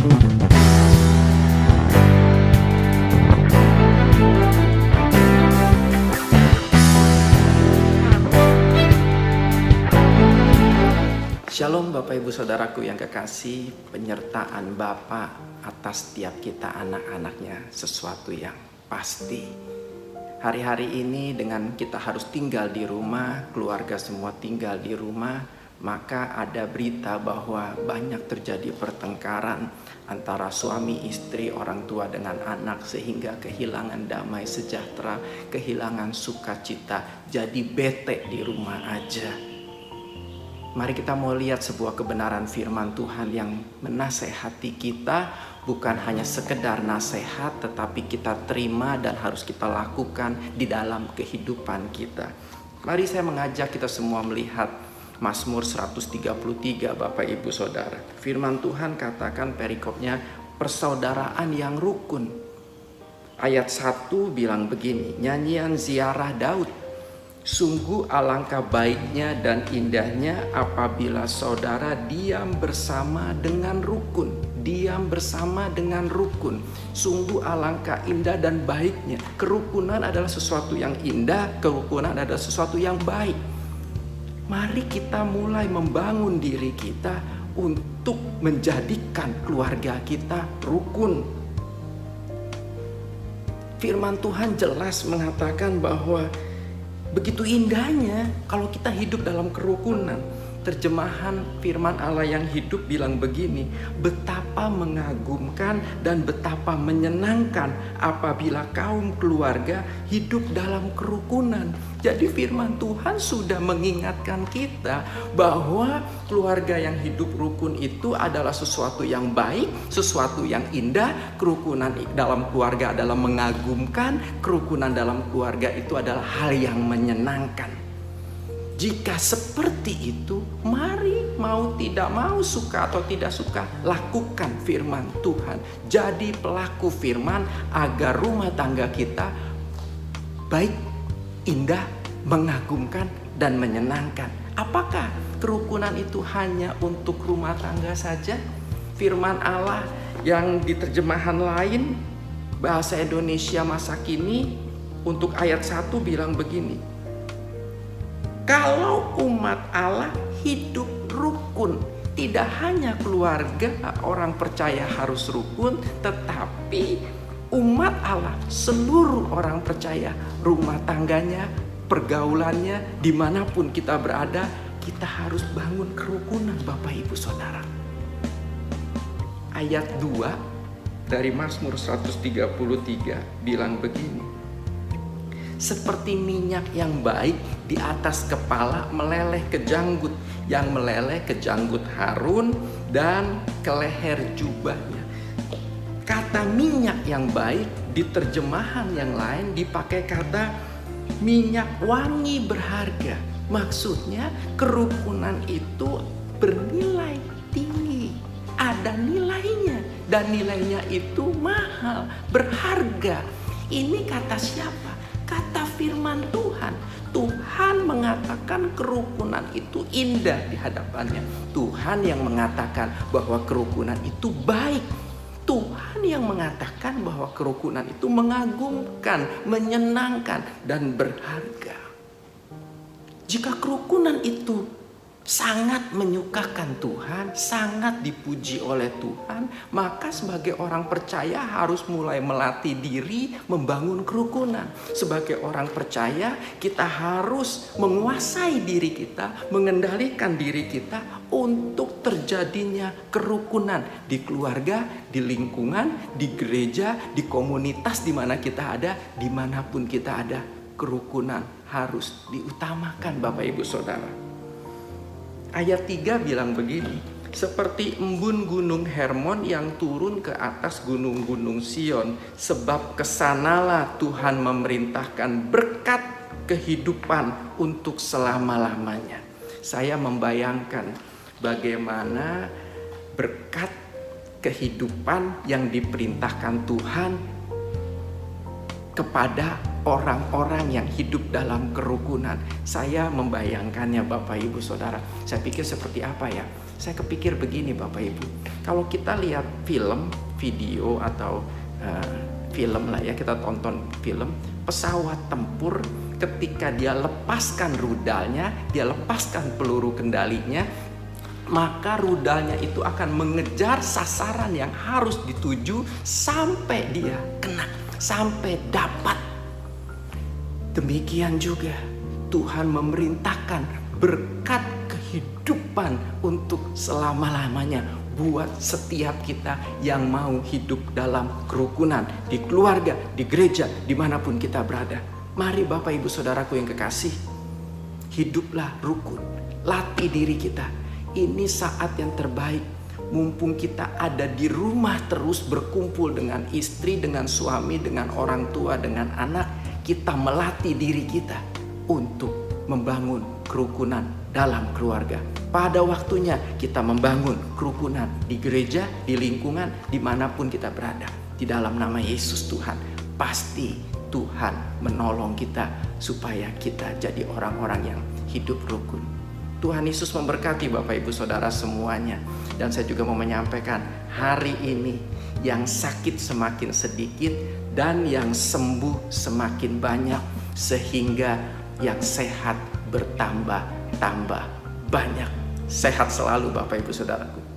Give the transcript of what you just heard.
Shalom Bapak Ibu Saudaraku yang kekasih, penyertaan Bapa atas setiap kita anak-anaknya sesuatu yang pasti. Hari-hari ini dengan kita harus tinggal di rumah, keluarga semua tinggal di rumah, maka ada berita bahwa banyak terjadi pertengkaran antara suami istri, orang tua dengan anak, sehingga kehilangan damai sejahtera, kehilangan sukacita, jadi bete di rumah aja. Mari kita mau lihat sebuah kebenaran firman Tuhan yang menasehati kita, bukan hanya sekedar nasihat, tetapi kita terima dan harus kita lakukan di dalam kehidupan kita. Mari saya mengajak kita semua melihat Mazmur 133 Bapak Ibu Saudara. Firman Tuhan katakan perikopnya persaudaraan yang rukun. Ayat 1 bilang begini, nyanyian ziarah Daud. Sungguh alangkah baiknya dan indahnya apabila saudara diam bersama dengan rukun. Diam bersama dengan rukun. Sungguh alangkah indah dan baiknya. Kerukunan adalah sesuatu yang indah, kerukunan adalah sesuatu yang baik. Mari kita mulai membangun diri kita untuk menjadikan keluarga kita rukun. Firman Tuhan jelas mengatakan bahwa begitu indahnya kalau kita hidup dalam kerukunan. Terjemahan firman Allah yang hidup bilang begini, betapa mengagumkan dan betapa menyenangkan apabila kaum keluarga hidup dalam kerukunan. Jadi firman Tuhan sudah mengingatkan kita bahwa keluarga yang hidup rukun itu adalah sesuatu yang baik, sesuatu yang indah. Kerukunan dalam keluarga adalah mengagumkan, kerukunan dalam keluarga itu adalah hal yang menyenangkan. Jika seperti itu, mari mau tidak mau, suka atau tidak suka, lakukan firman Tuhan. Jadi pelaku firman agar rumah tangga kita baik, indah, mengagumkan, dan menyenangkan. Apakah kerukunan itu hanya untuk rumah tangga saja? Firman Allah yang di terjemahan lain, bahasa Indonesia masa kini, untuk ayat 1 bilang begini, kalau umat Allah hidup rukun, tidak hanya keluarga orang percaya harus rukun, tetapi umat Allah, seluruh orang percaya, rumah tangganya, pergaulannya, dimanapun kita berada, kita harus bangun kerukunan Bapak Ibu Saudara. Ayat 2 dari Mazmur 133 bilang begini, seperti minyak yang baik di atas kepala meleleh ke janggut, yang meleleh ke janggut Harun dan ke leher jubahnya. Kata minyak yang baik di terjemahan yang lain dipakai kata minyak wangi berharga. Maksudnya kerukunan itu bernilai tinggi, ada nilainya, dan nilainya itu mahal, berharga. Ini kata siapa? Kata firman Tuhan. Tuhan mengatakan kerukunan itu indah di hadapannya. Tuhan yang mengatakan bahwa kerukunan itu baik. Tuhan yang mengatakan bahwa kerukunan itu mengagumkan, menyenangkan, dan berharga. Jika kerukunan itu sangat menyukakan Tuhan, sangat dipuji oleh Tuhan, maka sebagai orang percaya harus mulai melatih diri membangun kerukunan. Sebagai orang percaya, kita harus menguasai diri kita, mengendalikan diri kita untuk terjadinya kerukunan di keluarga, di lingkungan, di gereja, di komunitas di mana kita ada, dimanapun kita ada. Kerukunan harus diutamakan Bapak Ibu Saudara. Ayat 3 bilang begini, seperti embun gunung Hermon yang turun ke atas gunung-gunung Sion, sebab kesanalah Tuhan memerintahkan berkat kehidupan untuk selama-lamanya. Saya membayangkan bagaimana berkat kehidupan yang diperintahkan Tuhan kepada orang-orang yang hidup dalam kerukunan. Saya membayangkannya Bapak Ibu Saudara. Saya pikir seperti apa ya? Saya kepikir begini Bapak Ibu. Kalau kita lihat film, video atau film lah ya, kita tonton film, pesawat tempur ketika dia lepaskan rudalnya, dia lepaskan peluru kendalinya, maka rudalnya itu akan mengejar sasaran yang harus dituju sampai dia kena, sampai dapat. Demikian juga Tuhan memerintahkan berkat kehidupan untuk selama-lamanya buat setiap kita yang mau hidup dalam kerukunan, di keluarga, di gereja, dimanapun kita berada. Mari Bapak Ibu Saudaraku yang kekasih, hiduplah rukun, latih diri kita. Ini saat yang terbaik, mumpung kita ada di rumah terus berkumpul dengan istri, dengan suami, dengan orang tua, dengan anak. Kita melatih diri kita untuk membangun kerukunan dalam keluarga. Pada waktunya kita membangun kerukunan di gereja, di lingkungan, dimanapun kita berada. Di dalam nama Yesus Tuhan, pasti Tuhan menolong kita supaya kita jadi orang-orang yang hidup rukun. Tuhan Yesus memberkati Bapak Ibu Saudara semuanya. Dan saya juga mau menyampaikan, hari ini yang sakit semakin sedikit dan yang sembuh semakin banyak, sehingga yang sehat bertambah-tambah banyak. Sehat selalu Bapak Ibu Saudaraku.